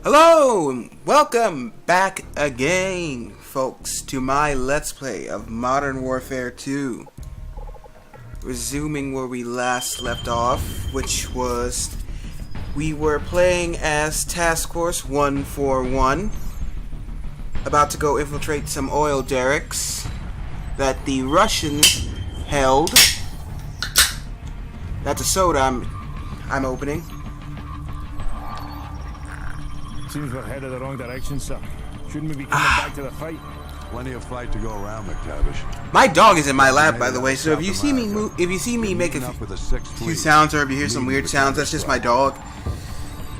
Hello and welcome back again, folks, to my Let's Play of Modern Warfare 2. Resuming where we last left off, which was we were playing as Task Force 141, about to go infiltrate some oil derricks that the Russians held. That's a soda I'm opening. Seems we're headed the wrong direction, sir. Shouldn't we be coming back to the fight? Plenty of fight to go around, McTavish. My dog is in my lap, by the way. So if you see me move, if you see me make a few sounds, or if you hear some weird sounds, that's just my dog.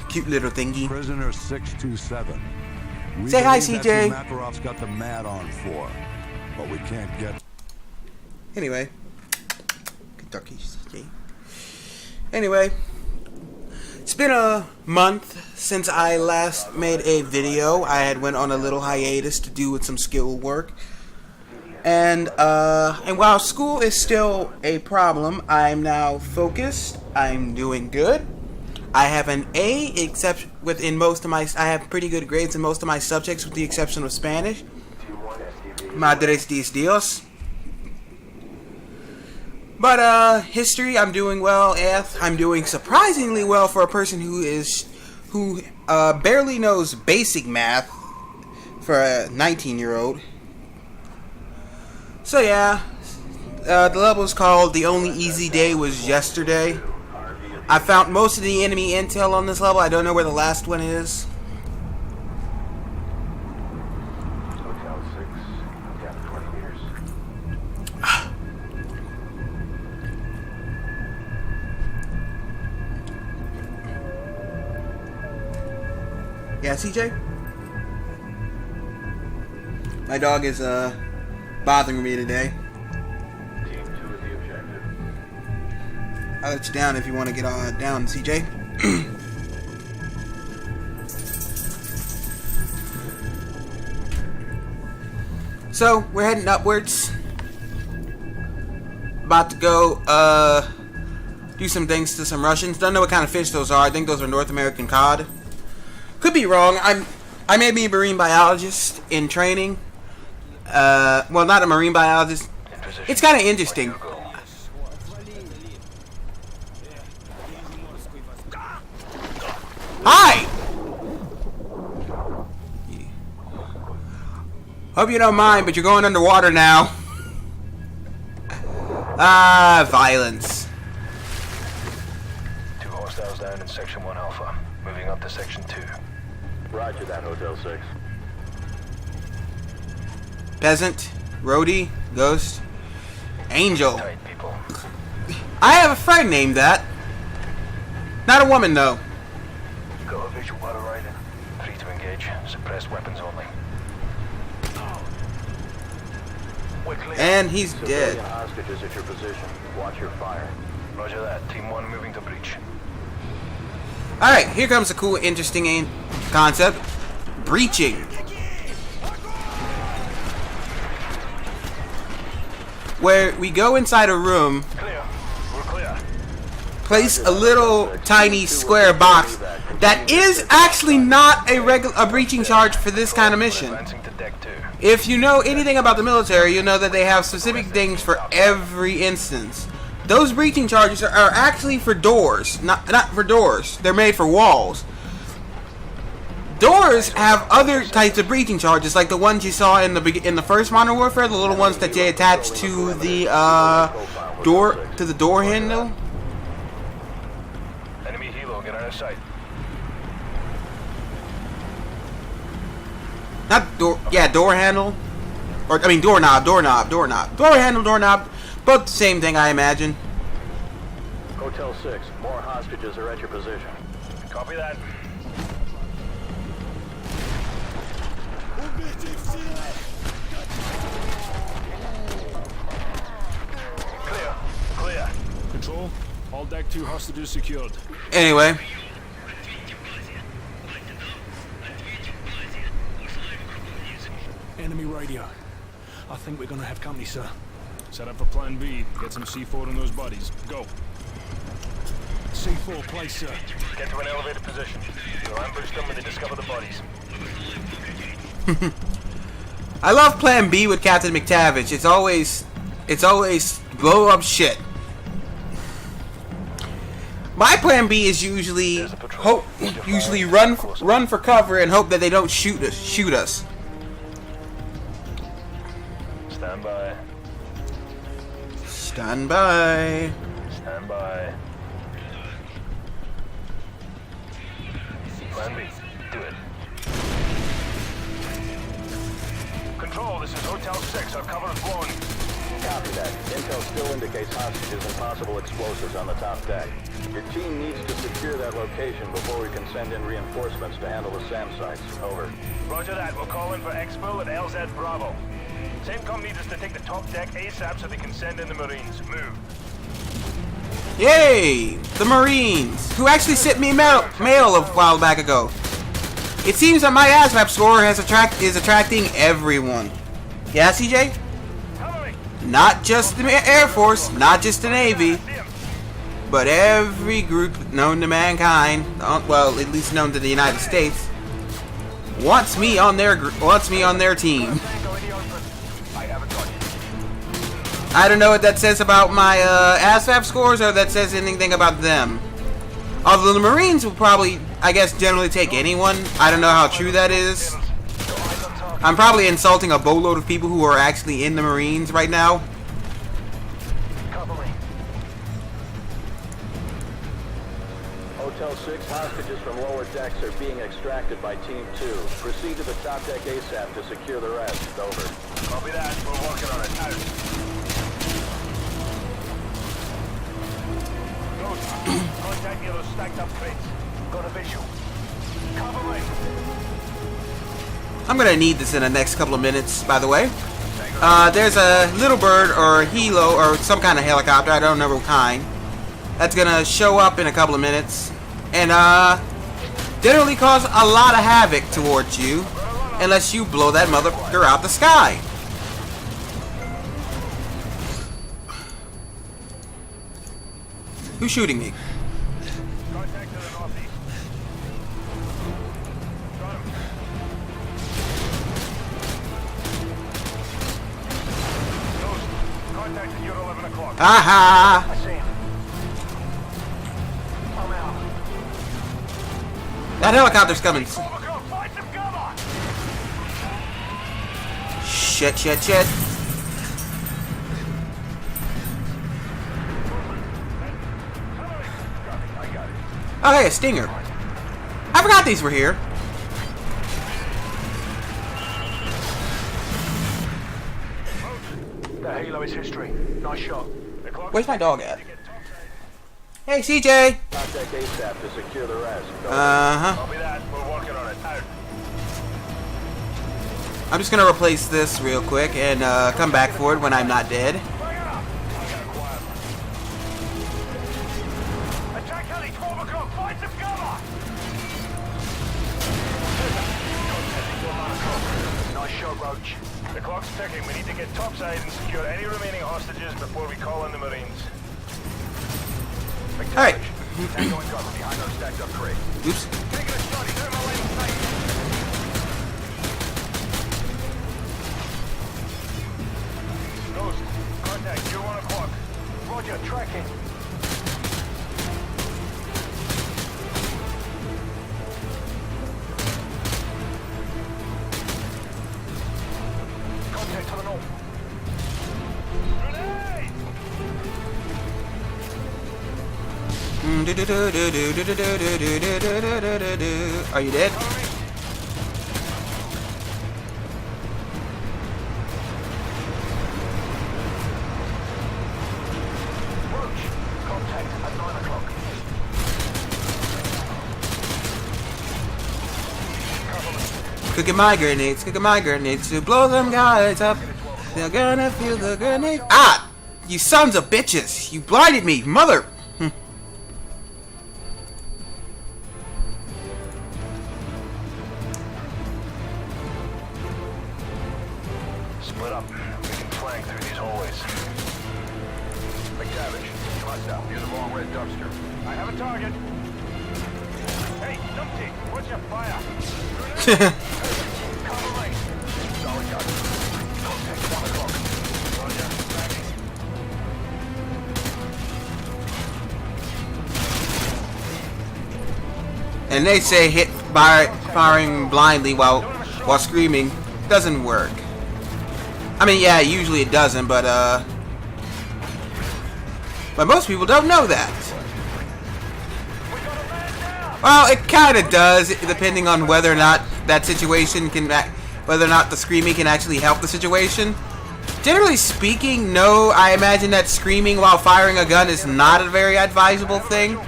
Cute little thingy. Prisoner 627. Say hi, CJ. Makarov's got the mad on for, but we can't get. Anyway, Kentucky, CJ. Anyway, it's been a month since I last made a video. I had went on a little hiatus to do with some skill work, and while school is still a problem, I'm now focused. I'm doing good. I have an A except within most of my. I have pretty good grades in most of my subjects, with the exception of Spanish. Madres Dios. But history, I'm doing well. I'm doing surprisingly well for a person who barely knows basic math for a 19-year-old. So yeah, the level is called "The Only Easy Day Was Yesterday." I found most of the enemy intel on this level. I don't know where the last one is. Yeah, CJ? My dog is bothering me today. Team 2 is the objective. I'll let you down if you want to get down, CJ. So, we're heading upwards. About to go do some things to some Russians. Don't know what kind of fish those are. I think those are North American cod. Could be wrong. I may be a marine biologist in training. Well, not a marine biologist. It's kind of interesting. Hi! Hope you don't mind, but you're going underwater now. Violence. 2 hostiles down in Section 1 Alpha. Moving up to Section 2. Roger that, Hotel 6. Peasant, roadie, ghost, angel. Tight, people. I have a friend named that. Not a woman, though. Got a visual while arriving. Free to engage. Suppressed weapons only. And he's dead. Civilian hostages at your position. Watch your fire. Roger that. Team 1 moving to breach. Alright, here comes a cool, interesting concept. Breaching. Where we go inside a room, Clear. We're clear. place a little tiny square box that is actually not a breaching charge for this kind of mission. Advancing to deck 2. If you know anything about the military, you know that they have specific things for every instance. Those breaching charges are actually for doors, not for doors. They're made for walls. Doors have other types of breaching charges, like the ones you saw in the first Modern Warfare, the little ones that they attach to the door handle. Enemy helo, get out of sight. Not door, yeah, door handle, or I mean doorknob. Door handle, doorknob. Both the same thing, I imagine. Hotel 6, more hostages are at your position. Copy that. Clear. Clear. Control, all deck 2 hostages secured. Anyway. Enemy radio. I think we're gonna have company, sir. Set up for plan B. Get some C4 in those bodies. Go. C4 place, sir. Get to an elevated position. We'll ambush them when they discover the bodies. I love Plan B with Captain McTavish. It's always blow up shit. My Plan B is usually run for cover and hope that they don't shoot us. Stand by. Stand by. Stand by. Plan B. Do it. Control, this is Hotel 6. Our cover is blown. Copy that. Intel still indicates hostages and possible explosives on the top deck. Your team needs to secure that location before we can send in reinforcements to handle the SAM sites. Over. Roger that. We'll call in for Expo at LZ Bravo. CENTCOM needs us to take the top deck ASAP so they can send in the Marines. Move. Yay! The Marines, who actually sent me mail a while back ago. It seems that my ASVAB score is attracting everyone. Yeah, CJ? Not just the Air Force, not just the Navy, but every group known to mankind, well, at least known to the United States, wants me on their team. I don't know what that says about my ASVAB scores, or that says anything about them. Although the Marines will probably, I guess, generally take anyone. I don't know how true that is. I'm probably insulting a boatload of people who are actually in the Marines right now. Hotel 6, hostages from lower decks are being extracted by Team 2. Proceed to the top deck ASAP to secure the rest. Over. Copy that. We're working on it. Out. Contact near those stacked up crates. Got a visual. Cover me. I'm gonna need this in the next couple of minutes, by the way. There's a little bird or a helo or some kind of helicopter, I don't know what kind, that's gonna show up in a couple of minutes and generally cause a lot of havoc towards you unless you blow that motherfucker out the sky. Who's shooting me? Contact to the northeast. Got him. Ghost, contact at your 11 o'clock. Aha! I see him. I'm out. That helicopter's coming. 12 o'clock, find some cover! Shit. I got it. Oh, hey, a Stinger. I forgot these were here. That helo is history. Nice shot. Where's my dog at? Hey, CJ! Top deck ASAP to secure the rest. Over. Copy that. We're working on it. Out. I'm just gonna replace this real quick and come back for it when I'm not dead. Bring it up. I got a quiet one. Attack heli, 12 o'clock. Find some cover. Nice shot, Roach. The clock's ticking. We need to get topside and secure any remaining hostages before we call in the Marines. Alright. Tango and cover behind our stacked up crate. Oops. Taking a shot. He's in my line of sight. Ghost, contact, you're 1 o'clock. Roger, tracking. Contact to the north. Grenade! Are you dead? Roach, contact at 9 o'clock. Cooking my grenades to blow them guys up. They're gonna feel the grenade. Ah! You sons of bitches! You blinded me, mother! Split up. We can flank through these hallways. McTavish, come hostile near the long red dumpster. I have a target. Hey, Numpty, what's your fire? Cover right. Solid gun. Contact 1 o'clock. Roger, tracking. And they say firing blindly while screaming doesn't work. I mean, yeah, usually it doesn't, but most people don't know that. Well, it kind of does, depending on whether or not that situation whether or not the screaming can actually help the situation. Generally speaking, no, I imagine that screaming while firing a gun is not a very advisable thing,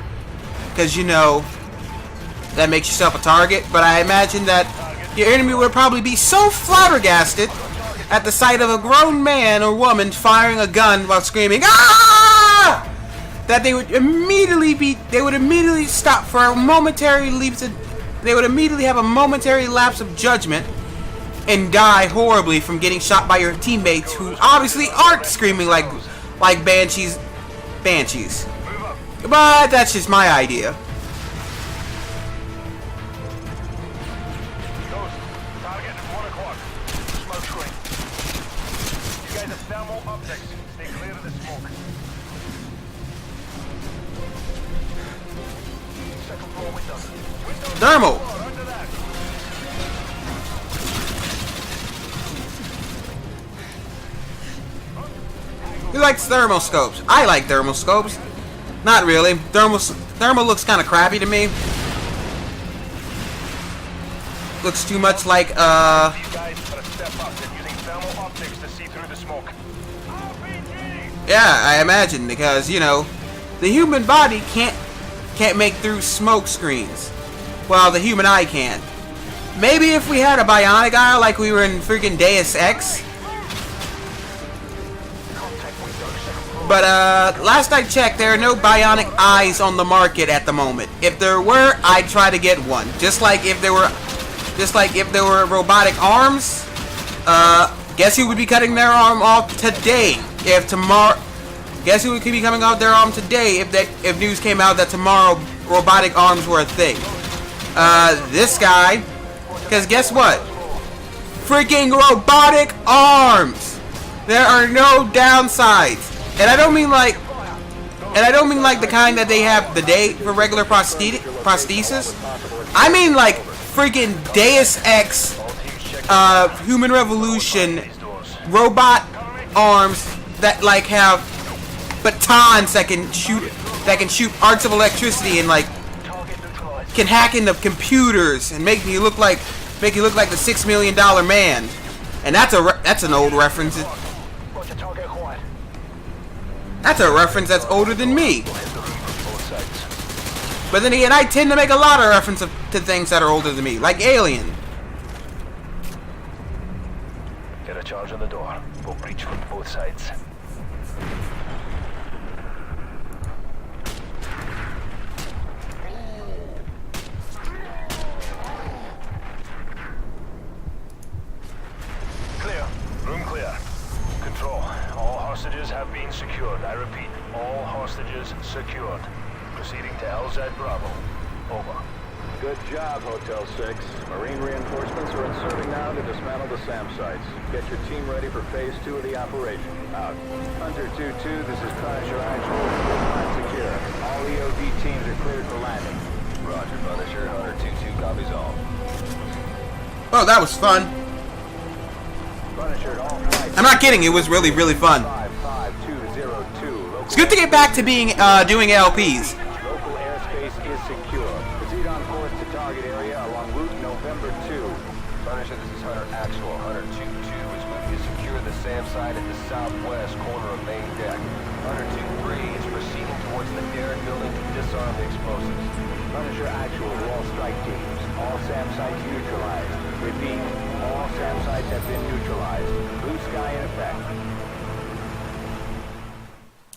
because, you know, that makes yourself a target. But I imagine that your enemy would probably be so flabbergasted at the sight of a grown man or woman firing a gun while screaming, "Ah!" that they would immediately stop for a momentary they would immediately have a momentary lapse of judgment and die horribly from getting shot by your teammates who obviously aren't screaming like banshees. But that's just my idea. Ghost, target at 1 o'clock. Smoke screen. You guys have thermal optics. Stay clear of the smoke. Second floor window. Thermal. Under that. Who likes thermal scopes? I like thermal scopes. Not really. Thermal looks kind of crappy to me. Looks too much like These guys better step up. They're using thermal optics to see through the smoke. Yeah, I imagine, because, you know, the human body can't make through smoke screens. Well, the human eye can. Maybe if we had a bionic eye like we were in freaking Deus Ex. But last I checked, there are no bionic eyes on the market at the moment. If there were, I'd try to get one. Just like if there were robotic arms, guess who would be cutting their arm off today? Guess who could be coming off their arm today if news came out that tomorrow robotic arms were a thing? This guy. Because guess what? Freaking robotic arms. There are no downsides. And I don't mean like the kind that they have today for regular prosthesis. I mean like freaking Deus Ex, Human Revolution, robot arms that like have batons that can shoot arcs of electricity and like can hack into computers and make you look like the $6 million man. And that's an old reference. That's a reference that's older than me. But then again, I tend to make a lot of references to things that are older than me, like Alien. Get a charge on the door. We'll breach from both sides. Clear. Room clear. Control. All hostages have been secured. I repeat, all hostages secured. Proceeding to LZ Bravo. Over. Good job, Hotel 6. Marine reinforcements are in serving now to dismantle the SAM sites. Get your team ready for phase 2 of the operation. Out. Hunter 2-2, this is Punisher Actual. Line secure. All EOD teams are cleared for landing. Roger, Punisher. Hunter 2-2 copies all. Oh, that was fun. Punisher, all flights. I'm not kidding. It was really, really fun. 55202. It's good to get back to being doing LPs. Local airspace is secure. Proceed on course to target area along route November 2. Punisher, this is Hunter Actual. Hunter 2-2 is moving to secure the SAM site at the southwest corner of main deck. Hunter 2-3 is proceeding towards the Derrick building to disarm the explosives. Punisher Actual to all strike teams. All SAM sites neutralized. Repeat, all SAM sites have been neutralized. Blue sky in effect.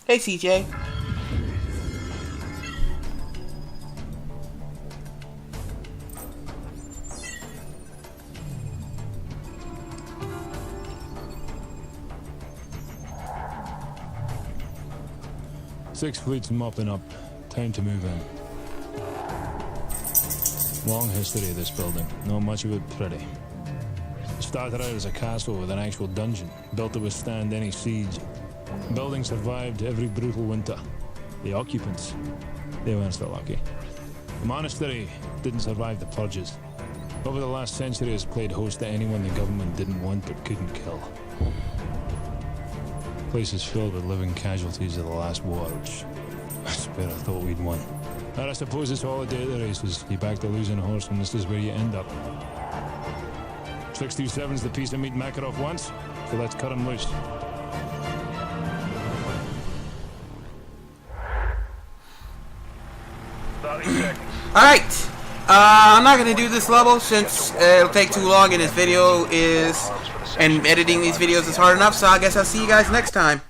Hey, CJ. 6 fleets mopping up. Time to move in. Long history of this building. Not much of it pretty. It started out as a castle with an actual dungeon, built to withstand any siege. The building survived every brutal winter. The occupants, they weren't so lucky. The monastery didn't survive the purges. Over the last century, it's played host to anyone the government didn't want but couldn't kill. The place is filled with living casualties of the last war, which I swear I thought we'd won. But I suppose it's all a day at the races. You back the losing horse and this is where you end up. 627's the piece of meat Makarov wants, so let's cut him loose. Alright, I'm not going to do this level since it'll take too long and this video is, and editing these videos is hard enough, so I guess I'll see you guys next time.